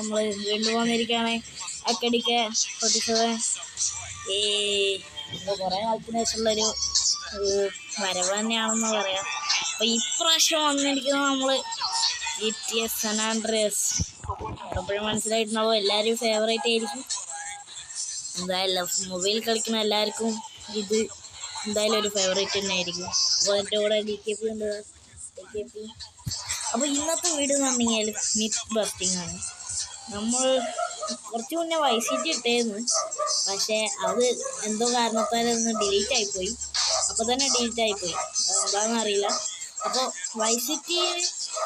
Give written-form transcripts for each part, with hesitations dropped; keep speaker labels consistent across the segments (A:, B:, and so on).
A: നമ്മൾ വീണ്ടും വന്നിരിക്കുകയാണ് അക്കടിക്ക് 47. കുറേ കാലത്തിന് ശേഷമുള്ളൊരു വരവ് തന്നെയാണെന്ന് പറയാം. അപ്പോൾ ഇപ്രാവശ്യം വന്നിരിക്കുന്നത് നമ്മൾ GTA San Andreas. എപ്പോഴും മനസ്സിലായിട്ടുണ്ടാവും, എല്ലാവരും ഫേവറേറ്റ് ആയിരിക്കും. എന്തായാലും മൊബൈൽ കളിക്കുന്ന എല്ലാവർക്കും ഇത് എന്തായാലും ഒരു ഫേവറേറ്റ് തന്നെ ആയിരിക്കും. അപ്പോൾ എൻ്റെ കൂടെ DKP ഉണ്ട്. DKP. അപ്പോൾ ഇന്നത്തെ വീഡിയോ എന്ന് പറഞ്ഞാൽ മിത്ത് ബസ്റ്റിംഗ് ആണ്. നമ്മൾ കുറച്ച് മുന്നേ YCT ഇട്ടായിരുന്നു, പക്ഷേ അത് എന്തോ കാരണത്താൽ ഒന്ന് ഡിലീറ്റ് ആയിപ്പോയി. അപ്പോൾ തന്നെ ഡിലീറ്റ് ആയിപ്പോയി, എന്താണെന്നറിയില്ല. അപ്പോൾ YCT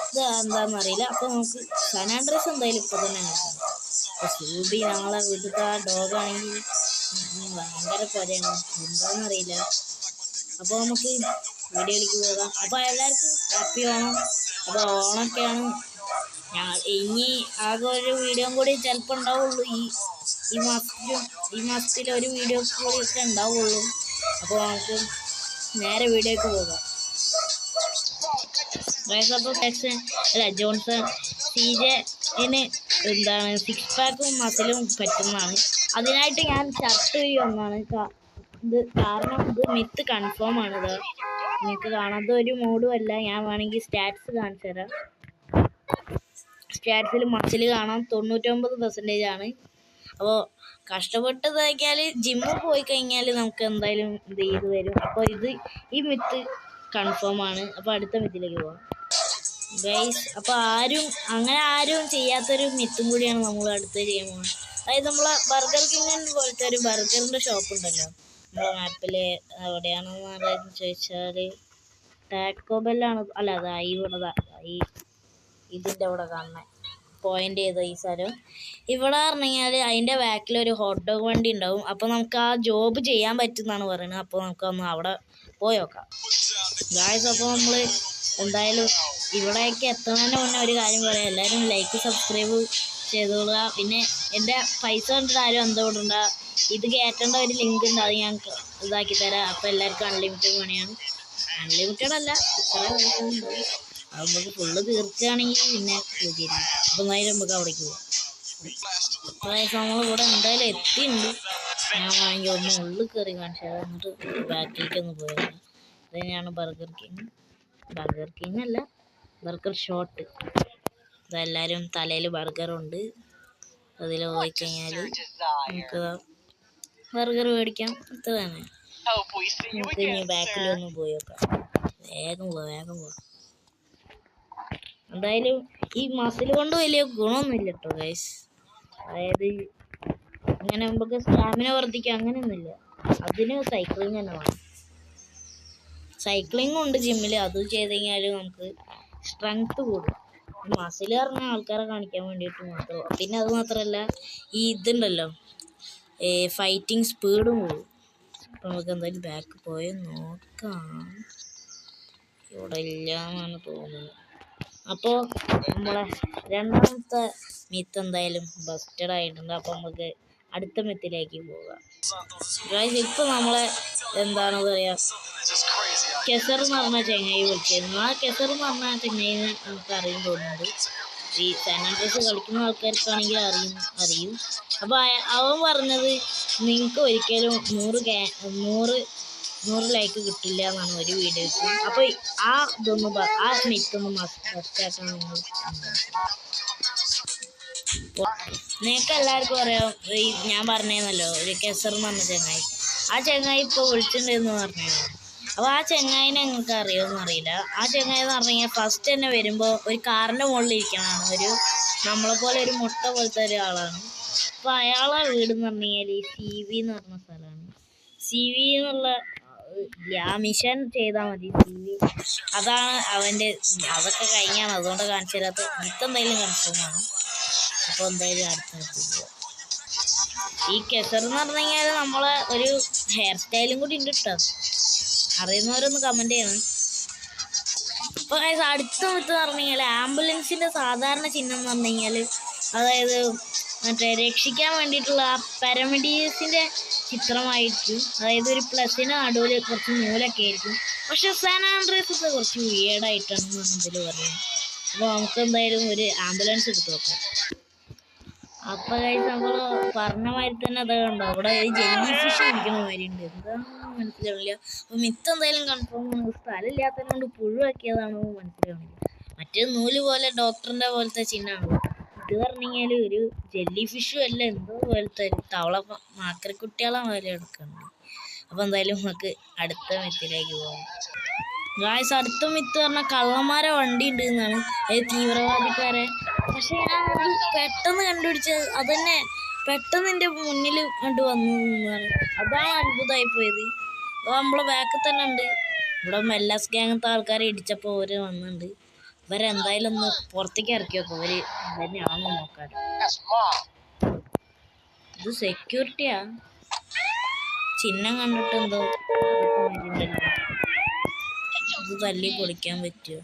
A: ഇത് എന്താണെന്നറിയില്ല. അപ്പോൾ നമുക്ക് സാൻ ആൻഡ്രിയാസ് എന്തായാലും ഇപ്പോൾ തന്നെ നോക്കാം. അപ്പോൾ സൂബി ഞങ്ങളെ വീട്ടിലത്തെ ആ ഡോഗാണെങ്കിൽ ഭയങ്കര പൊരയാണ്, എന്താണെന്നറിയില്ല. അപ്പോൾ നമുക്ക് വീഡിയോയിലേക്ക് പോകാം. അപ്പോൾ എല്ലാവർക്കും ഹാപ്പി ഓണം. അപ്പോൾ ഓണമൊക്കെയാണ്. ഇനി ആകെ ഒരു വീഡിയോ കൂടി ചിലപ്പോൾ ഉണ്ടാവുള്ളൂ. ഈ മാസത്തിൽ ഒരു വീഡിയോ കൂടിയൊക്കെ ഉണ്ടാവുള്ളൂ. അപ്പോൾ നമുക്ക് നേരെ വീഡിയോക്ക് പോകാം. അപ്പോൾ ജോൺസൺ CJന് എന്താണ് 6 പാക്കും മസിലും പറ്റുന്നതാണ്. അതിനായിട്ട് ഞാൻ ഷർട്ട് വന്നാണ് ഇത്, കാരണം ഇത് മിത്ത് കൺഫേം ആണ്. ഇത് നിങ്ങൾക്ക് കാണാത്ത ഒരു മോഡും അല്ല. ഞാൻ വേണമെങ്കിൽ സ്റ്റാറ്റ്സ് കാണിച്ചു തരാം. സ്റ്റാറ്റ്സിൽ മസിൽ കാണാം, 99% ആണ്. അപ്പോൾ കഷ്ടപ്പെട്ട് തയ്ക്കാൽ ജിമ്മിൽ പോയി കഴിഞ്ഞാൽ നമുക്ക് എന്തായാലും ഇത് ചെയ്ത് വരും. അപ്പോൾ ഈ മിത്ത് കൺഫേം ആണ്. അപ്പോൾ അടുത്ത മിത്തിലേക്ക് പോകാം ഗൈസ്. അപ്പോൾ ആരും ചെയ്യാത്തൊരു മിത്തും കൂടിയാണ് നമ്മൾ അടുത്ത് ചെയ്യാൻ പോകുന്നത്. അതായത് നമ്മളെ ബർഗർ കിങ് പോലത്തെ ഒരു ബർഗറിൻ്റെ ഷോപ്പ് ഉണ്ടല്ലോ നമ്മളെ മാപ്പിൽ. എവിടെയാണെന്ന് ചോദിച്ചാൽ ടാക്കോ ബെല്ലാണ്. അല്ല, അതാ ഇവിടെ ഇതിൻ്റെ അവിടെ കാണുന്നത് പോയിൻ്റ് ചെയ്ത ഈ സ്ഥലം. ഇവിടെ പറഞ്ഞു കഴിഞ്ഞാൽ അതിൻ്റെ ബാക്കിലൊരു ഹോട്ട് ഡോഗ് വണ്ടി ഉണ്ടാവും. അപ്പോൾ നമുക്ക് ആ ജോബ് ചെയ്യാൻ പറ്റുമെന്നാണ് പറയുന്നത്. അപ്പോൾ നമുക്കൊന്ന് അവിടെ പോയി നോക്കാം ഗായ്സ്. അപ്പോൾ നമ്മൾ എന്തായാലും ഇവിടേക്ക് എത്തുന്നതിന് മുന്നേ ഒരു കാര്യം പറയാം, എല്ലാവരും ലൈക്ക് സബ്സ്ക്രൈബ് ചെയ്തോളുക. പിന്നെ എൻ്റെ പൈസ കണ്ടിട്ട് ആരും എന്തുകൊണ്ടുണ്ട, ഇത് കയറ്റേണ്ട ഒരു ലിങ്ക് ഉണ്ട്, അത് ഞാൻ ഇതാക്കി തരാം. അപ്പോൾ എല്ലാവർക്കും അൺലിമിറ്റഡ് പണിയാണ്. അൺലിമിറ്റഡ് അല്ല, ഇത്ര പൈസ ഉണ്ട്. അത് നമുക്ക് ഫുള്ള് തീർക്കുകയാണെങ്കിൽ പിന്നെ ശരിയായിരിക്കും. അപ്പോൾ എന്തായാലും നമുക്ക് അവിടേക്ക് പോകാം. നമ്മളിവിടെ എന്തായാലും എത്തിയിട്ടുണ്ട്. ഞാൻ വാങ്ങി ഒന്ന് ഉള്ളിൽ കയറി കാണിച്ചത്, എന്നിട്ട് ബാക്കിലേക്ക് ഒന്ന് പോയത്. അത് തന്നെയാണ് ബർഗർ കിങ് അല്ല, ബർഗർ ഷോട്ട്. അതെല്ലാവരും തലയിൽ ബർഗറുണ്ട്. അതിൽ പോയി കഴിഞ്ഞാൽ നമുക്ക് ബർഗർ മേടിക്കാം. അത് തന്നെ നമുക്ക് ഇനി ബാക്കിലൊന്നും പോയി നോക്കാം. വേഗം പോവാം. എന്തായാലും ഈ മസിൽ കൊണ്ട് വലിയ ഗുണമൊന്നുമില്ല കേട്ടോ ഗൈസ്. അതായത് അങ്ങനെ നമുക്ക് സ്റ്റാമിന വർദ്ധിക്കുക അങ്ങനെയൊന്നുമില്ല. അതിന് സൈക്ലിങ് തന്നെ വേണം. സൈക്ലിംഗ് ഉണ്ട് ജിമ്മിൽ, അത് ചെയ്ത് കഴിഞ്ഞാൽ നമുക്ക് സ്ട്രെങ്ത് കൂടും. മസിൽ പറഞ്ഞ ആൾക്കാരെ കാണിക്കാൻ വേണ്ടിയിട്ട് മാത്രം. പിന്നെ അത് മാത്രമല്ല, ഈ ഇതുണ്ടല്ലോ ഫൈറ്റിംഗ് സ്പീഡും കൂടും. അപ്പം നമുക്ക് എന്തായാലും ബാക്ക് പോയി നോക്കാം. ഇവിടെ ഇല്ല എന്നാണ് തോന്നുന്നത്. അപ്പോൾ നമ്മളെ രണ്ടാമത്തെ മിത്ത് എന്തായാലും ബസ്റ്റഡ് ആയിട്ടുണ്ട്. അപ്പോൾ നമുക്ക് അടുത്ത മിത്തിലേക്ക് പോകാം. ഇപ്പോൾ നമ്മളെ എന്താണ് പറയുക, കെസർ എന്ന് പറഞ്ഞ ചങ്ങായി വിളിച്ചിരുന്നു. ആ കെസർ എന്ന് പറഞ്ഞ ചങ്ങായിനെ നമുക്ക് അറിയും തോന്നുന്നുണ്ട്. ഈ സാൻ ആൻഡ്രിയാസ് കളിക്കുന്ന ആൾക്കാർക്കാണെങ്കിൽ അറിയും. അപ്പോൾ അവൻ പറഞ്ഞത് നിങ്ങൾക്ക് ഒരിക്കലും 100 ലൈക്ക് കിട്ടില്ല എന്നാണ് ഒരു വീഡിയോക്ക്. അപ്പോൾ ആ മിത്തൊന്നും മസ്റ്റാക്കാൻ നിങ്ങൾ നിങ്ങൾക്ക് എല്ലാവർക്കും അറിയാം. ഞാൻ പറഞ്ഞേന്നല്ലോ ഒരു കെസർ എന്ന് പറഞ്ഞ ചങ്ങായി. ആ ചങ്ങായി ഇപ്പോൾ വിളിച്ചിട്ടുണ്ടെന്ന് പറഞ്ഞു. അപ്പോൾ ആ ചങ്ങായിനെ നിങ്ങൾക്ക് അറിയുമെന്ന് അറിയില്ല. ആ ചങ്ങായി എന്ന് പറഞ്ഞു കഴിഞ്ഞാൽ ഫസ്റ്റ് തന്നെ വരുമ്പോൾ ഒരു കാറിൻ്റെ മുകളിൽ ഇരിക്കണതാണ്. നമ്മളെപ്പോലെ ഒരു മുട്ട പോലത്തെ ഒരാളാണ്. അപ്പോൾ അയാളെ വീടെന്ന് പറഞ്ഞു കഴിഞ്ഞാൽ CV എന്ന് പറഞ്ഞ സ്ഥലമാണ്. CV എന്നുള്ള മിഷൻ ചെയ്താൽ മതി. CV അതാണ് അവൻ്റെ. അതൊക്കെ കഴിഞ്ഞാണ്, അതുകൊണ്ട് കാണിച്ചു തരാത്ത. എന്തായാലും കൺഫേമാണ്. അപ്പോൾ എന്തായാലും അടുത്ത ഈ കെസർ എന്ന് പറഞ്ഞു കഴിഞ്ഞാൽ നമ്മളെ ഒരു ഹെയർ സ്റ്റൈലും കൂടി ഉണ്ട് കേട്ടോ. അറിയുന്നവരൊന്ന് കമൻറ്റ് ചെയ്യണം. അപ്പോൾ അടുത്ത മിത്ത് പറഞ്ഞു കഴിഞ്ഞാൽ ആംബുലൻസിൻ്റെ സാധാരണ ചിഹ്നം എന്ന് പറഞ്ഞു കഴിഞ്ഞാൽ, അതായത് മറ്റേ രക്ഷിക്കാൻ വേണ്ടിയിട്ടുള്ള ആ പാരാമെഡിക്സിൻ്റെ ചിത്രമായിരിക്കും. അതായത് ഒരു പ്ലസിന് നടുവിൽ കുറച്ച് നൂലൊക്കെ ആയിരിക്കും. പക്ഷെ സാൻ ആൻഡ്രിയാസ് കുറച്ച് വിയേർഡായിട്ടാണെന്ന് ഇതിൽ പറയുന്നത്. അപ്പോൾ നമുക്ക് എന്തായാലും ഒരു ആംബുലൻസ് എടുത്ത് നോക്കാം. അപ്പൊ കഴിച്ച് നമ്മള് പറഞ്ഞ മാതിരി തന്നെ അത് കണ്ടോ, അവിടെ ജെല്ലി ഫിഷ് ഇരിക്കണ മാതിരി ഉണ്ട്. എന്താണെന്ന് മനസ്സിലാവില്ല. അപ്പൊ മിത്ത് എന്തായാലും കൺഫേം ആണ്. സ്ഥലം ഇല്ലാത്തത് കൊണ്ട് പുഴുവാക്കിയതാണെന്ന് മനസ്സിലാവില്ല. മറ്റേ നൂല് പോലെ ഡോക്ടറിന്റെ പോലത്തെ ചിഹ്നമാണ്. ഇത് പറഞ്ഞാല് ഒരു ജെല്ലി ഫിഷും അല്ല, എന്തോ പോലത്തെ തവള മാക്രക്കുട്ടികളെ മാതിരി എടുക്കുന്നുണ്ട്. അപ്പൊ എന്തായാലും നമുക്ക് അടുത്ത മിത്തിലേക്ക് പോകാം. ഗായ്സ്, അടുത്ത മിത്ത് പറഞ്ഞാൽ കള്ളന്മാരെ വണ്ടി ഉണ്ട് എന്നാണ്. അതായത് തീവ്രവാദിക്കാരെ. പക്ഷെ ഞാൻ അത് പെട്ടെന്ന് കണ്ടുപിടിച്ചത് അതന്നെ പെട്ടെന്ന് എൻ്റെ മുന്നിൽ കണ്ടു വന്നു എന്നാണ്. അതാണ് അത്ഭുതമായി പോയത്. അപ്പോൾ നമ്മളെ ബാക്കിൽ തന്നെ ഉണ്ട്. ഇവിടെ മെല്ലാസ് ഗ്യാങ്ങത്തെ ആൾക്കാരെ ഇടിച്ചപ്പോൾ അവര് വന്നിട്ടുണ്ട്. ഇവരെന്തായാലും ഒന്ന് പുറത്തേക്ക് ഇറക്കി വെക്കും. അവര് തന്നെയാണെന്ന് നോക്കാൻ. ഇത് സെക്യൂരിറ്റിയാ. ചിഹ്നം കണ്ടിട്ട് എന്തോ ഇത് തല്ലി പൊളിക്കാൻ പറ്റുമോ?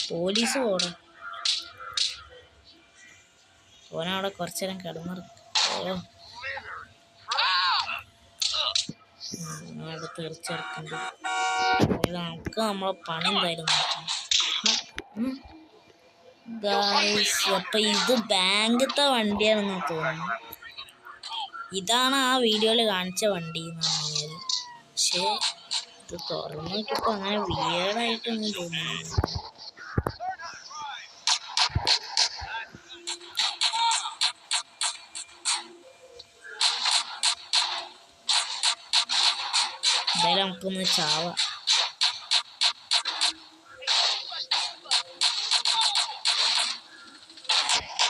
A: പോലീസ് പോണം. ഓനവിടെ കുറച്ചേരം കിടന്നിറക്കും. അവിടെ തീർച്ചയായിട്ടും നമുക്ക് നമ്മളെ പണി എന്തായാലും നോക്കാം. അപ്പൊ ഇത് ബാങ്കത്തെ വണ്ടിയാണെന്ന് തോന്നുന്നു. ഇതാണ് ആ വീഡിയോയിൽ കാണിച്ച വണ്ടി എന്ന് പറഞ്ഞാൽ. പക്ഷേ ഇത് തുറന്നു നോക്കിയപ്പോ അങ്ങനെ വിയേർഡായിട്ടൊന്നും തോന്നുന്നില്ല. എന്തായാലും നമുക്കൊന്ന് ചാവാം.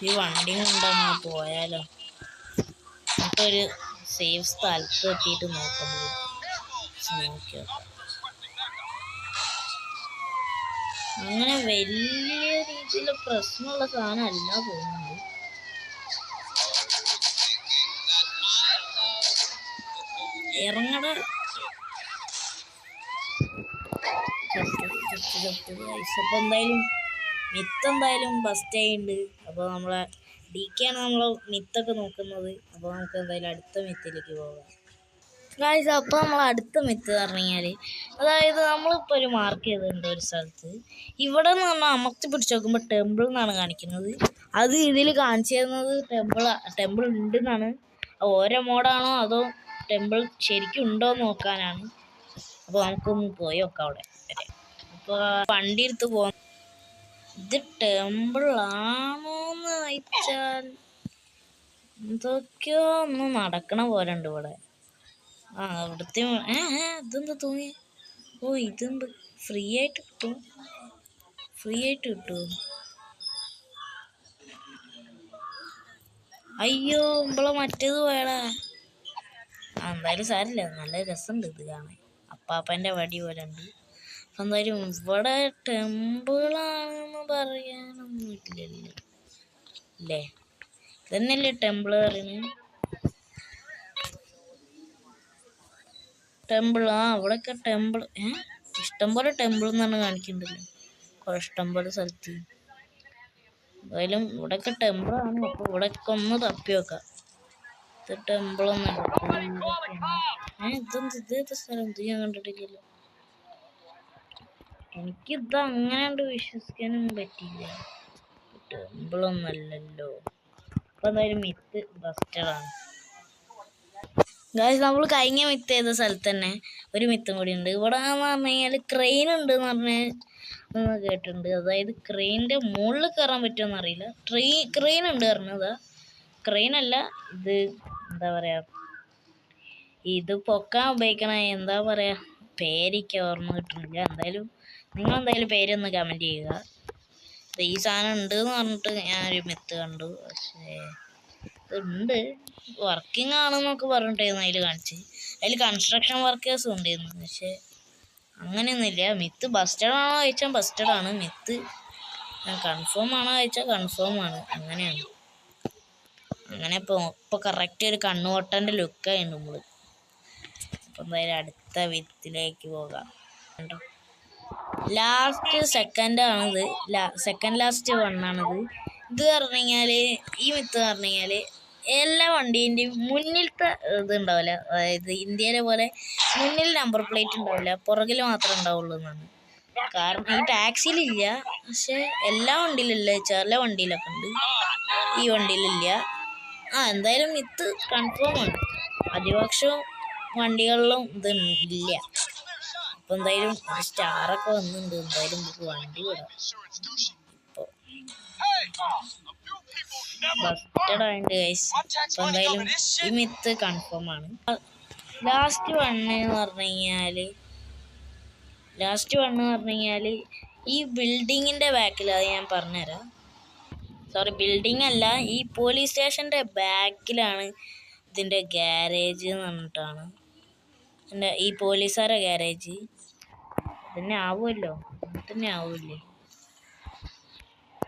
A: ഈ വണ്ടി കൊണ്ടങ്ങ് പോയാലോ? നമുക്കൊരു സേഫ് സ്ഥലത്ത് എത്തിയിട്ട് നോക്കുമ്പോൾ നോക്കിയോ. അങ്ങനെ വലിയ രീതിയിൽ പ്രശ്നമുള്ള സാധനം അല്ല തോന്നുന്നത്. ഇറങ്ങട. അപ്പൊ എന്തായാലും മിത്തെന്തായാലും ഫസ്റ്റ് ആയിട്ടുണ്ട്. അപ്പോൾ നമ്മളെ DK ആണ് നമ്മളെ മിത്തൊക്കെ നോക്കുന്നത്. അപ്പോൾ നമുക്ക് എന്തായാലും അടുത്ത മിത്തിലേക്ക് പോകാം. ഗായ്സ്, അപ്പോൾ നമ്മൾ അടുത്ത മിത്ത് പറഞ്ഞാൽ, അതായത് നമ്മളിപ്പോൾ ഒരു മാർക്ക് ചെയ്തിട്ടുണ്ട് ഒരു സ്ഥലത്ത്. ഇവിടെ നിന്ന് പറഞ്ഞാൽ അമർത്തി പിടിച്ച് നോക്കുമ്പോൾ ടെമ്പിൾ എന്നാണ് കാണിക്കുന്നത്. അത് ഇതിൽ കാണിച്ചു തരുന്നത് ടെമ്പിൾ ഉണ്ടെന്നാണ്. ഓരോ മോഡാണോ അതോ ടെമ്പിൾ ശരിക്കും ഉണ്ടോ എന്ന് നോക്കാനാണ്. അപ്പോൾ നമുക്കൊന്ന് പോയി നോക്കാം അവിടെ വരെ. അപ്പോൾ വണ്ടി എടുത്ത് പോകാം. ഇത് ടെമ്പിൾ ആണോന്ന് വെച്ചാൽ എന്തൊക്കെയോ ഒന്ന് നടക്കണ പോലെ ഉണ്ട് ഇവിടെ. ഇവിടുത്തെ ഇതെന്താ തോന്നി? ഓ, ഇതുണ്ട്. ഫ്രീ ആയിട്ട് കിട്ടുമോ? അയ്യോ, നമ്മളെ മറ്റേത് പോയടാ. എന്തായാലും സാരില്ല, നല്ല രസമുണ്ട് ഇത് കാണാൻ. അപ്പാപ്പൻ്റെ വടി പോലെ ഉണ്ട്. അപ്പം എന്തായാലും ഇവിടെ ടെമ്പിളാണെന്ന് പറയാനൊന്നും ഇല്ലല്ലോ അല്ലേ? ഇതന്നെയല്ലേ ടെമ്പിൾ പറയുന്നത്? ടെമ്പിൾ, അവിടെയൊക്കെ ടെമ്പിൾ. ഇഷ്ടംപോലെ ടെമ്പിൾ എന്നാണ് കാണിക്കുന്നുണ്ടല്ലോ ഇഷ്ടംപോലെ സ്ഥലത്ത്. എന്തായാലും ഇവിടെയൊക്കെ ടെമ്പിളാണ്. അപ്പോൾ ഇവിടെയൊക്കെ ഒന്ന് തപ്പി വെക്കാം. ഇത് ടെമ്പിളൊന്നല്ല. ഇതേത് സ്ഥലം? ഇത് ഞാൻ കണ്ടിട്ടില്ലല്ലോ. എനിക്കിത് അങ്ങനെ കണ്ട് വിശ്വസിക്കാനൊന്നും പറ്റിയില്ല. ടെമ്പിളൊന്നല്ലല്ലോ. അപ്പൊ എന്തായാലും മിത്ത് ബസ്റ്റഡാണ്. ഗായ്സ്, നമ്മൾ കഴിഞ്ഞ മിത്ത് ചെയ്ത സ്ഥലത്ത് തന്നെ ഒരു മിത്തും കൂടി ഉണ്ട്. ഇവിടെ എന്ന് പറഞ്ഞു കഴിഞ്ഞാൽ ക്രെയിൻ ഉണ്ട് എന്ന് പറഞ്ഞ് കേട്ടിട്ടുണ്ട്. അതായത് ക്രെയിനിൻ്റെ മുകളിൽ കയറാൻ പറ്റുമെന്ന് അറിയില്ല. ക്രെയിൻ ഉണ്ട് പറഞ്ഞതാ. ക്രെയിനല്ല, ഇത് എന്താ പറയുക, ഇത് പൊക്കാൻ ഉപയോഗിക്കണ എന്താ പറയുക, പേരൊക്കെ ഓർമ്മ കിട്ടുന്നില്ല. എന്തായാലും നിങ്ങളെന്തായാലും പേരൊന്ന് കമൻറ്റ് ചെയ്യുക. ഈ സാധനം ഉണ്ട് എന്ന് പറഞ്ഞിട്ട് ഞാനൊരു മിത്ത് കണ്ടു. പക്ഷേ ഉണ്ട്, വർക്കിംഗ് ആണെന്നൊക്കെ പറഞ്ഞിട്ടായിരുന്നു അതിൽ കാണിച്ച്. അതിൽ കൺസ്ട്രക്ഷൻ വർക്കേഴ്സും ഉണ്ടായിരുന്നു. പക്ഷെ അങ്ങനെയൊന്നുമില്ല. മിത്ത് ബസ്റ്റഡ് ആണോ ചോദിച്ചാൽ ബസ്റ്റഡാണ്. മിത്ത് കൺഫേം ആണോ ചോദിച്ചാൽ കൺഫേം ആണ്. അങ്ങനെയാണ്. അങ്ങനെ ഇപ്പോൾ കറക്റ്റ് ഒരു കണ്ണുവട്ടൻ്റെ ലുക്കായിരുന്നു നമ്മൾ. അപ്പം എന്തായാലും അടുത്ത വിത്തിലേക്ക് പോകാം. ലാസ്റ്റ് സെക്കൻഡ് ലാസ്റ്റ് വണ്ണാണിത്. ഇത് പറഞ്ഞു കഴിഞ്ഞാൽ, ഈ മിത്ത് പറഞ്ഞു കഴിഞ്ഞാൽ എല്ലാ വണ്ടീൻ്റെയും മുന്നിലത്തെ ഇത് ഉണ്ടാവില്ല, അതായത് ഇന്ത്യയിലെ പോലെ മുന്നിൽ നമ്പർ പ്ലേറ്റ് ഉണ്ടാവില്ല, പുറകിൽ മാത്രമേ ഉണ്ടാവുള്ളൂ എന്നാണ്. കാരണം ഈ ടാക്സിയിലില്ല, പക്ഷെ എല്ലാ വണ്ടിയിലില്ല, ചില വണ്ടിയിലൊക്കെ ഉണ്ട്, ഈ വണ്ടിയിലില്ല. എന്തായാലും ഇത് കൺഫേം ആണ്, അധിപക്ഷം വണ്ടികളിലും ഇത് ഇല്ല. അപ്പൊ എന്തായാലും ഒരു സ്റ്റാറൊക്കെ വന്നിട്ടുണ്ട്, എന്തായാലും നമുക്ക് വണ്ടി വിടാം. ഇപ്പൊ ബസ്റ്റഡ് ആയിട്ട് ഗൈസ്. അപ്പൊ എന്തായാലും ഈ മിത്ത് കൺഫേം ആണ്. ലാസ്റ്റ് വണ്ണ് പറഞ്ഞു കഴിഞ്ഞാല് ഈ ബിൽഡിങ്ങിന്റെ ബാക്കിൽ, അത് ഞാൻ പറഞ്ഞുതരാം. സോറി, ബിൽഡിംഗ് അല്ല, ഈ പോലീസ് സ്റ്റേഷന്റെ ബാക്കിലാണ് ഇതിന്റെ ഗ്യാരേജ് എന്ന് പറഞ്ഞിട്ടാണ്, ഈ പോലീസുകാരെ ഗ്യാരേജ്. തന്നെ ആവുമല്ലോ, തന്നെ ആവൂല്ലേ?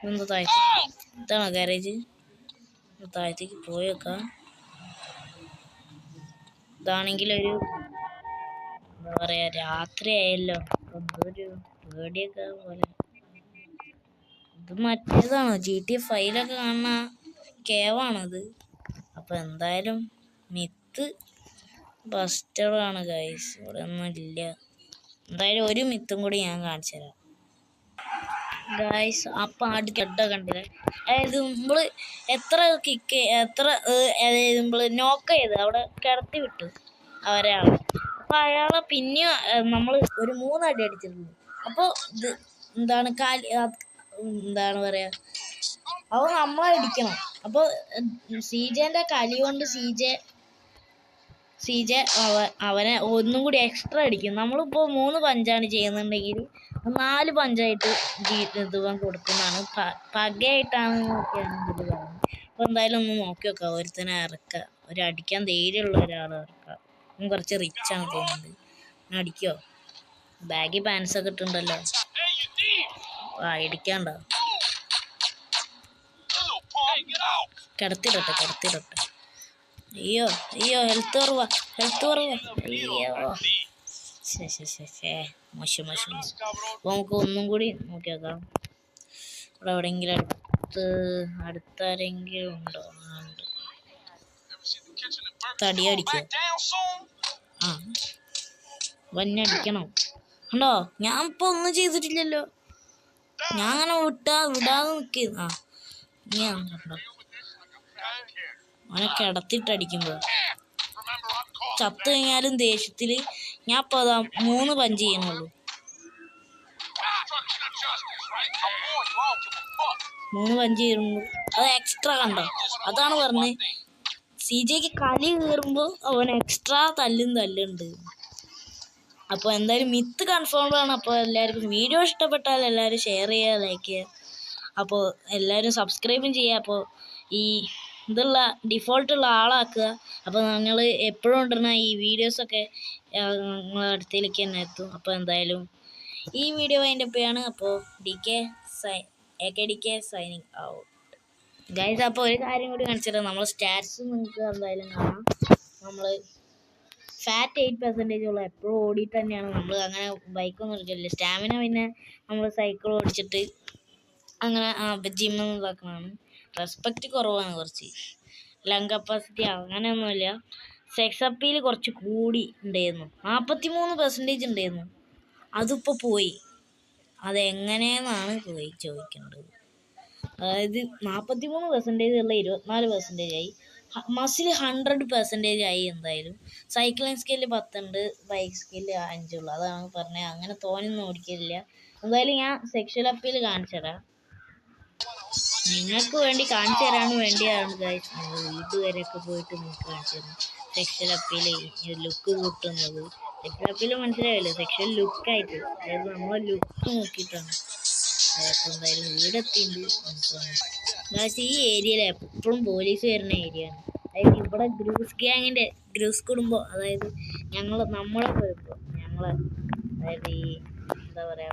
A: എന്താ താഴ്ത്തി, ഇതാണോ ഗ്യാരേജ്? താഴത്തേക്ക് പോയേക്കാം. ഇതാണെങ്കിലൊരു എന്താ പറയാ, രാത്രി ആയല്ലോ, എന്തൊരു പേടിയൊക്കെ പോലെ. ഇത് മറ്റേതാണോ, GTA 5 കാണുന്ന കേവാണത്. അപ്പൊ എന്തായാലും മിത്ത് ബസ്റ്റഡാണ് ഗൈസ്, ഇവിടെ ഒന്നും ഇല്ല. എന്തായാലും ഒരു മിത്തും കൂടി ഞാൻ കാണിച്ചു തരാം ഗൈസ്. അപ്പൊ അടുത്ത കണ്ടില്ലേ, അതായത് നമ്മള് എത്ര അതായത് നമ്മള് നോക്ക് ചെയ്ത് അവിടെ കിടത്തി വിട്ടു ഒരാളെ. അപ്പൊ അയാളെ പിന്നെയും നമ്മൾ ഒരു 3 അടി അടിച്ചിട്ടുണ്ട്. അപ്പൊ ഇത് എന്താണ് പറയാ, അവ നമ്മളെ ഇടിക്കണം. അപ്പൊ CJന്റെ കലി കൊണ്ട് CJ അവനെ ഒന്നും കൂടി എക്സ്ട്രാ അടിക്കും. നമ്മളിപ്പോ 3 പഞ്ചാണ് ചെയ്യുന്നുണ്ടെങ്കിൽ 4 പഞ്ചായിട്ട് ഇതുവാൻ കൊടുക്കുന്നതാണ്, പകയായിട്ടാണ് നോക്കിയാണെങ്കിൽ പറയുന്നത്. അപ്പൊ എന്തായാലും ഒന്ന് നോക്കി വെക്കാം, ഒരുത്തനെ ഇറക്കുക, അടിക്കാൻ ധൈര്യമുള്ള ഒരാളെ ഇറക്കുക. കുറച്ച് റിച്ചാണ് തോന്നുന്നത്. അടിക്കോ? ബാഗി പാൻസ് ഒക്കെ ഇട്ടുണ്ടല്ലോ, ഇടിക്കാണ്ടോ? കിടത്തിടട്ടെ. അയ്യോ ഹെൽത്ത് കുറവാ. അയ്യോ മോശം. അപ്പൊ നമുക്ക് ഒന്നും കൂടി നോക്കി നോക്കാം. ഇവിടെ എവിടെയെങ്കിലും അടുത്താരെങ്കിലും ഉണ്ടോ? ഉണ്ട്. തടിയടിക്കോ? വന്നടിക്കണോ? ഉണ്ടോ? ഞാൻ ഇപ്പൊ ഒന്നും ചെയ്തിട്ടില്ലല്ലോ, ഞാൻ അങ്ങനെ വിടാതെ നിൽക്കുന്നു. ഞാൻ കണ്ടോ അവനെ കിടത്തിട്ടടിക്കുമ്പോ ചത്തു കഴിഞ്ഞാലും ദേഷ്യത്തില് ഞാൻ ഇപ്പൊ 3 പഞ്ച് ചെയ്യണുള്ളൂ. 3 പഞ്ച് ചെയ്യുമ്പോ അത് എക്സ്ട്രാ കണ്ടോ? അതാണ് പറഞ്ഞത്, CJക്ക് കലി കയറുമ്പോ അവൻ എക്സ്ട്രാ തല്ലുണ്ട്. അപ്പൊ എന്തായാലും മിത്ത് കൺഫേംഡ് ആണ്. അപ്പൊ എല്ലാവർക്കും വീഡിയോ ഇഷ്ടപ്പെട്ടാൽ എല്ലാവരും ഷെയർ ചെയ്യുക, ലൈക്ക് ചെയ്യുക. അപ്പോൾ എല്ലാവരും സബ്സ്ക്രൈബും ചെയ്യുക. അപ്പോൾ ഈ ഡിഫോൾട്ടുള്ള ആളാക്കുക. അപ്പോൾ ഞങ്ങൾ എപ്പോഴും ഉണ്ടെന്ന ഈ വീഡിയോസൊക്കെ നിങ്ങളെ അടുത്തേക്ക് തന്നെ എത്തും. അപ്പോൾ എന്തായാലും ഈ വീഡിയോ അതിൻ്റെ ഒപ്പമാണ്. അപ്പോൾ AKDK സൈനിങ് ഔട്ട് ഗൈസ്. അപ്പോൾ ഒരു കാര്യം കൂടി കാണിച്ചിട്ട്, നമ്മൾ സ്റ്റാറ്റ്സ് നിങ്ങൾക്ക് എന്തായാലും കാണാം. നമ്മൾ ഫാറ്റ് 8% ഉള്ള എപ്പോഴും ഓടിയിട്ട് തന്നെയാണ് നമ്മൾ, അങ്ങനെ ബൈക്കൊന്നും എടുക്കില്ല. സ്റ്റാമിന പിന്നെ നമ്മൾ സൈക്കിൾ ഓടിച്ചിട്ട് അങ്ങനെ ജിമ്മൊന്നും ഇതാക്കണതാണ്. റെസ്പെക്റ്റ് കുറവാണ് കുറച്ച്, ലങ് കപ്പാസിറ്റി അങ്ങനെയൊന്നുമില്ല. സെക്സ് അപ്പീൽ കുറച്ച് കൂടി ഉണ്ടായിരുന്നു, 43% ഉണ്ടായിരുന്നു. അതിപ്പോൾ പോയി. അതെങ്ങനെയെന്നാണ് പോയി ചോദിക്കേണ്ടത്. അതായത് 43% ഉള്ള 24% ആയി. മസിൽ 100% ആയി. എന്തായാലും സൈക്ലിംഗ് സ്കില്ല് 10 ഉണ്ട്, ബൈക്ക് സ്കില്ല് 5 ഉള്ളു. അതാണ് പറഞ്ഞത്, അങ്ങനെ തോനൊന്നും ഓടിക്കില്ല. എന്തായാലും ഞാൻ സെക്ഷൽ അപ്പീൽ കാണിച്ചു തരാം, നിങ്ങൾക്ക് വേണ്ടി കാണിച്ചു തരാൻ വേണ്ടിയാണ് ഗൈസ്. നിങ്ങൾ വീട്ടുകാരൊക്കെ പോയിട്ട് നിങ്ങൾക്ക് കാണിച്ചു തരാം സെക്ഷൽ അപ്പീൽ ലുക്ക് കൂട്ടുന്നത്. സെക്ഷൽ അപ്പീൽ മനസ്സിലായല്ലോ, സെക്ഷൽ ലുക്കായിട്ട്, അതായത് നമ്മളെ ലുക്ക് നോക്കിയിട്ടാണ്. അതൊക്കെ എന്തായാലും വീടെത്തിയിട്ടുണ്ട് ഗൈസ്. ഈ ഏരിയയിൽ എപ്പോഴും പോലീസ് വരുന്ന ഏരിയയാണ്. അതായത് ഇവിടെ ഗ്രൂസ് കുടുംബം, അതായത് നമ്മളെ വരുമ്പോൾ അതായത് ഈ എന്താ പറയാ,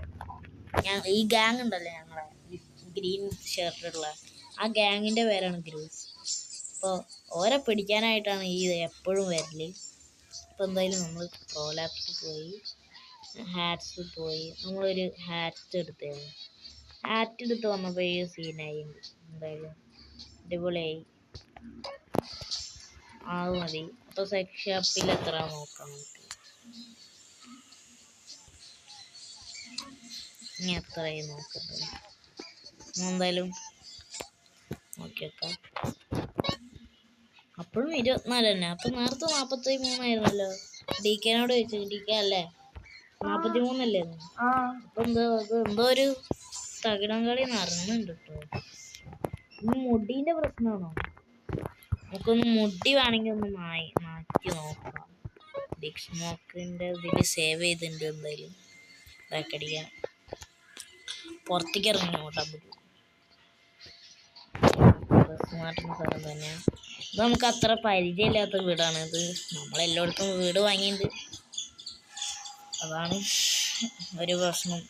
A: ഈ ഗ്യാങ് ഉണ്ടല്ലോ, ഞങ്ങളെ ഗ്രീൻ ഷർട്ടുള്ള ആ ഗ്യാങ്ങിൻ്റെ പേരാണ് ഗ്രൂസ്. അപ്പോൾ ഓരെ പിടിക്കാനായിട്ടാണ് ഈ എപ്പോഴും വരല്. അപ്പോൾ എന്തായാലും നമ്മൾ പ്രോലാപ്സ് പോയി, ഹാറ്റ്സ് പോയി, നമ്മളൊരു ഹാറ്റ് എടുത്ത് വന്നപ്പോൾ ഈ സീനായി. എന്തായാലും അടിപൊളിയായി. അത് മതി. അപ്പോൾ സെക്ഷൻ അപ്പിൽ എത്ര നോക്കാം നമുക്ക്. ഇനി എത്രയായി നോക്കുന്നത് എന്തായാലും നോക്കി വെക്കാം. അപ്പോഴും 24 തന്നെ. അപ്പം നേരത്തെ 43ആയിരുന്നല്ലോ. ഡി കെനോട് ചോദിച്ചു. ഡി കെ അല്ലേ 43 അല്ലായിരുന്നു. അപ്പം എന്തോ ഒരു തകിടം കളി നടന്നുണ്ട് കേട്ടോ. ഇനി മുടീൻ്റെ പ്രശ്നമാണോ? നമുക്കൊന്ന് മുടി വേണമെങ്കിൽ ഒന്ന് മാറ്റി നോക്കാം. ബിഗ് സ്മോക്കിൻ്റെ ഇതിൽ സേവ് ചെയ്തിട്ടുണ്ട്. എന്തായാലും ബാക്കടിക്കാം. പുറത്തേക്ക് ഇറങ്ങി നോക്കാൻ പറ്റും. മാറ്റുന്ന സ്ഥലം തന്നെയാണ് ഇത്. നമുക്ക് അത്ര പരിചയമില്ലാത്ത വീടാണ് ഇത്. നമ്മളെല്ലായിടത്തും വീട് വാങ്ങിയിട്ടുണ്ട്. അതാണ് ഒരു പ്രശ്നം.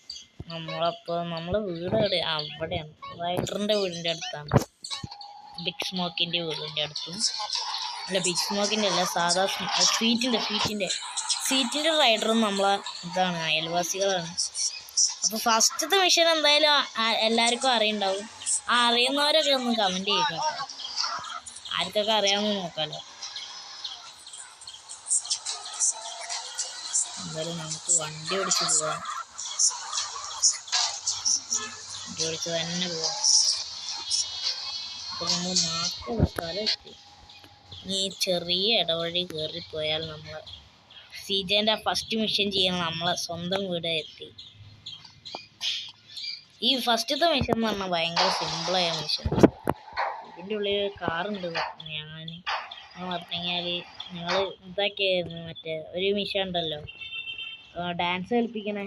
A: നമ്മൾ വീട് അവിടെയാണ്. റൈഡറിൻ്റെ വീടിൻ്റെ അടുത്താണ്. ബിഗ് സ്മോക്കിൻ്റെ വീടിൻ്റെ അടുത്തും അല്ല, ബിഗ് സ്മോക്കിൻ്റെ അല്ല, സാധാ സ്വീറ്റിൻ്റെ റൈഡറും നമ്മളെ ഇതാണ്, അയൽവാസികളാണ്. അപ്പോൾ ഫസ്റ്റത്തെ മിഷൻ എന്തായാലും എല്ലാവർക്കും അറിയുണ്ടാവും. അറിയുന്നവരൊക്കെ ഒന്ന് കമൻറ്റ് ചെയ്യുക. ആർക്കൊക്കെ അറിയാമെന്ന് നോക്കാമല്ലോ. എന്തായാലും നമുക്ക് വണ്ടി ഓടിച്ച് പോവാം. വണ്ടി ഓടിച്ച് തന്നെ പോവാം. അപ്പോൾ നമ്മൾ മാത്രം സ്ഥലം എത്തി. ഈ ചെറിയ ഇടവഴി കയറിപ്പോയാൽ നമ്മൾ സീജേൻ്റെ ഫസ്റ്റ് മിഷൻ ചെയ്യണം. നമ്മളെ സ്വന്തം വീട് എത്തി. ഈ ഫസ്റ്റത്തെ മിഷൻ എന്ന് പറഞ്ഞാൽ ഭയങ്കര സിമ്പിളായ മിഷൻ. ഇതിൻ്റെ ഉള്ളിൽ കാറുണ്ട്. ഞാൻ പറഞ്ഞു കഴിഞ്ഞാൽ നിങ്ങൾ ഇതാക്കിയായിരുന്നു. മറ്റേ ഒരു മിഷൻ ഉണ്ടല്ലോ, ഡാൻസ് കളിപ്പിക്കണേ,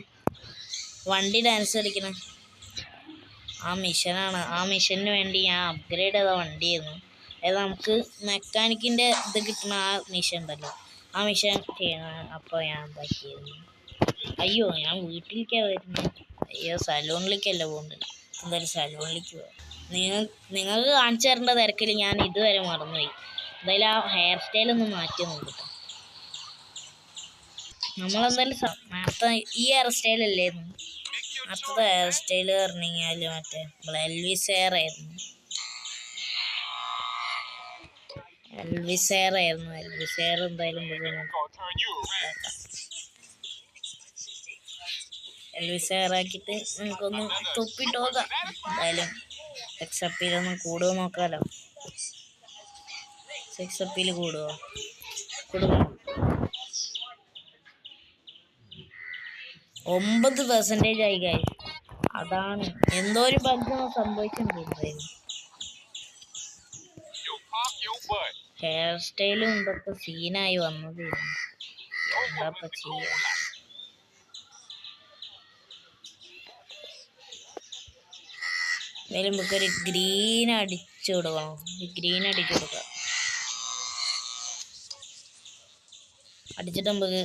A: വണ്ടി ഡാൻസ് കളിക്കണേ, ആ മിഷനാണ്. ആ മിഷന് വേണ്ടി ഞാൻ അപ്ഗ്രേഡ് ചെയ്ത വണ്ടിയായിരുന്നു. അതായത് നമുക്ക് മെക്കാനിക്കിൻ്റെ ഇത് കിട്ടുന്ന ആ മിഷൻ ഉണ്ടല്ലോ, ആ മിഷൻ ചെയ്യണം. അപ്പോൾ ഞാൻ എന്താക്കിയിരുന്നു, അയ്യോ ഞാൻ വീട്ടിലേക്കാണ് വരുന്നത്. അയ്യോ സലൂണിലേക്കല്ല പോകുന്നുണ്ട്. എന്തായാലും സലൂണിലേക്ക് പോകാം. നിങ്ങൾക്ക് കാണിച്ചു തരേണ്ട തിരക്കിൽ ഞാൻ ഇതുവരെ മറന്നുപോയി. എന്തായാലും ആ ഹെയർ സ്റ്റൈലൊന്ന് മാറ്റി നോക്കട്ടെ. നമ്മളെന്തായാലും നേരത്തെ ഈ ഹെയർ സ്റ്റൈലല്ലായിരുന്നു. നേരത്തെ ഹെയർ സ്റ്റൈല് പറഞ്ഞു കഴിഞ്ഞാൽ മറ്റേ എൽവിസ് ഹെയർ ആയിരുന്നു. എൽവിസ് ഹെയർ എന്തായാലും എൽവിസ് ഹെയർ ആക്കിയിട്ട് നമുക്കൊന്ന് തൊപ്പിട്ട് നോക്കാം. എന്തായാലും സെക്സ് അപ്പീലൊന്നും കൂടുമോ നോക്കാമല്ലോ. സെക്സ് അപ്പീൽ കൂടുമോ? കൂടുമോ? 9% ആയി കാര്യം. അതാണ് എന്തോ ഒരു ബഗ് സംഭവിച്ചിട്ടുണ്ടായിരുന്നു. ഹെയർ സ്റ്റൈലും ഇതൊക്കെ സീനായി വന്നതായിരുന്നു. എന്താ ചെയ്യാ? എന്തായാലും നമുക്കൊരു ഗ്രീൻ അടിച്ചു കൊടുക്കണം. ഗ്രീൻ അടിച്ചു കൊടുക്കാം. അടിച്ചിട്ട് നമുക്ക്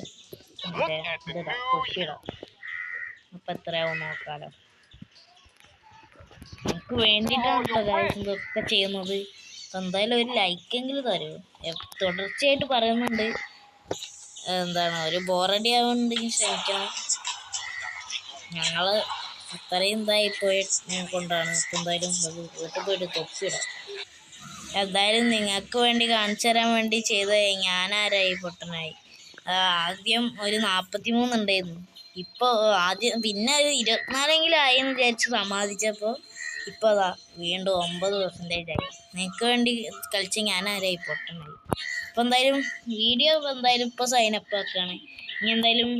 A: തൊപ്പിയിടാം. അപ്പം എത്രയാവും നോക്കാലോ. നമുക്ക് വേണ്ടിയിട്ടാണ് ഇതൊക്കെ ചെയ്യുന്നത്. അപ്പം എന്തായാലും ഒരു ലൈക്കെങ്കിലും തരുമോ? തുടർച്ചയായിട്ട് പറയുന്നുണ്ട്. എന്താണ് ഒരു ബോറടി ആവുന്നുണ്ടെങ്കിൽ ക്ഷമിക്കണം. ഞങ്ങൾ അത്രയും ഇതായിപ്പോയി കൊണ്ടാണ്. അപ്പം എന്തായാലും വീട്ടിൽ പോയിട്ട് തൊപ്പിയിടാം. എന്തായാലും നിങ്ങൾക്ക് വേണ്ടി കാണിച്ചു തരാൻ വേണ്ടി ചെയ്ത് ഞാനാരായി പൊട്ടനായി. ആദ്യം ഒരു 43 ഉണ്ടായിരുന്നു. ഇപ്പോൾ ആദ്യം പിന്നെ ഒരു 24 ആയെന്ന് വിചാരിച്ച് സമാധിച്ചപ്പോൾ ഇപ്പോൾ അതാ വീണ്ടും 9% ആയി. നിങ്ങൾക്ക് വേണ്ടി കളിച്ച് ഞാനാരായി പൊട്ടനായി. അപ്പോൾ എന്തായാലും വീഡിയോ എന്തായാലും ഇപ്പോൾ സൈനപ്പ് ആക്കുകയാണ്. ഇനി എന്തായാലും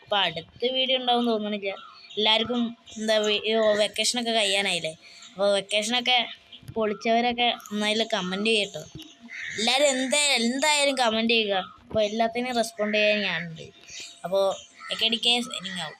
A: ഇപ്പോൾ അടുത്ത വീഡിയോ ഉണ്ടാവും തോന്നണില്ല. എല്ലാവർക്കും എന്താ വെക്കേഷനൊക്കെ കഴിയാനായില്ലേ. അപ്പോൾ വെക്കേഷനൊക്കെ പൊളിച്ചവരൊക്കെ എന്നാലും കമൻറ്റ് ചെയ്യട്ടോ. എല്ലാവരും എന്തായാലും കമൻറ്റ് ചെയ്യുക. അപ്പോൾ എല്ലാത്തിനും റെസ്പോണ്ട് ചെയ്യാൻ ഞാനുണ്ട്. അപ്പോൾ എക്കടിക്കേ സൈനിങ് ആവും.